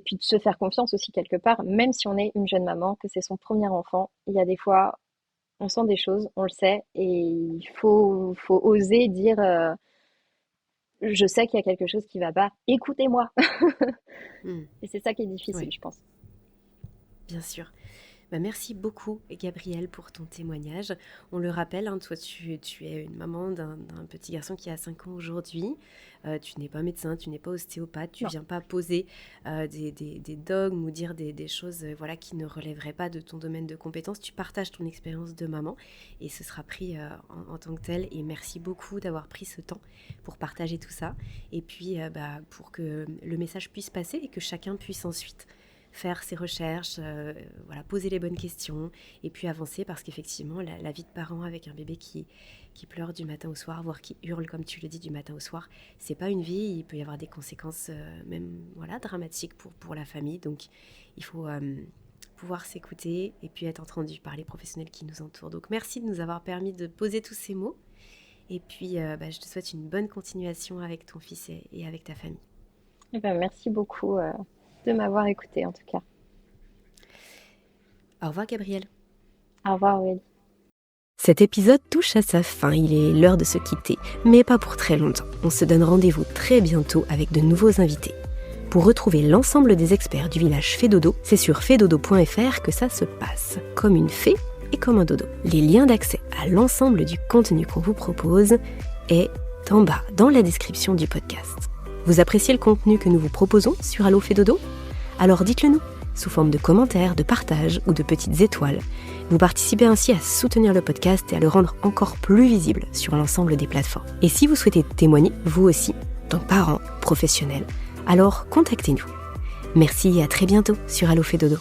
puis de se faire confiance aussi quelque part, même si on est une jeune maman, que c'est son premier enfant. Il y a des fois, on sent des choses, on le sait, et faut oser dire je sais qu'il y a quelque chose qui va pas, écoutez-moi. Hmm, Et c'est ça qui est difficile, oui, je pense. bien sûr. Merci beaucoup, Gabrielle, pour ton témoignage. On le rappelle, toi, tu es une maman d'un petit garçon qui a 5 ans aujourd'hui. Tu n'es pas médecin, tu n'es pas ostéopathe, tu ne Non. viens pas poser des dogmes ou dire des choses qui ne relèveraient pas de ton domaine de compétences. Tu partages ton expérience de maman et ce sera pris en tant que tel. Et merci beaucoup d'avoir pris ce temps pour partager tout ça. Et puis, pour que le message puisse passer et que chacun puisse ensuite faire ses recherches, poser les bonnes questions et puis avancer, parce qu'effectivement la vie de parent avec un bébé qui pleure du matin au soir, voire qui hurle comme tu le dis du matin au soir, c'est pas une vie, il peut y avoir des conséquences même dramatiques pour la famille. Donc il faut pouvoir s'écouter et puis être entendu par les professionnels qui nous entourent. Donc merci de nous avoir permis de poser tous ces mots et puis je te souhaite une bonne continuation avec ton fils et avec ta famille. Eh ben, merci beaucoup de m'avoir écouté en tout cas. Au revoir Gabrielle. Au revoir Aurélie. Cet épisode touche à sa fin, il est l'heure de se quitter, mais pas pour très longtemps. On se donne rendez-vous très bientôt avec de nouveaux invités. Pour retrouver l'ensemble des experts du village Fédodo, c'est sur fedodo.fr que ça se passe, comme une fée et comme un dodo. Les liens d'accès à l'ensemble du contenu qu'on vous propose est en bas dans la description du podcast. Vous appréciez le contenu que nous vous proposons sur Allo fait dodo ? Alors dites-le nous, sous forme de commentaires, de partages ou de petites étoiles. Vous participez ainsi à soutenir le podcast et à le rendre encore plus visible sur l'ensemble des plateformes. Et si vous souhaitez témoigner, vous aussi, tant parents, professionnels, alors contactez-nous. Merci et à très bientôt sur Allo fait dodo.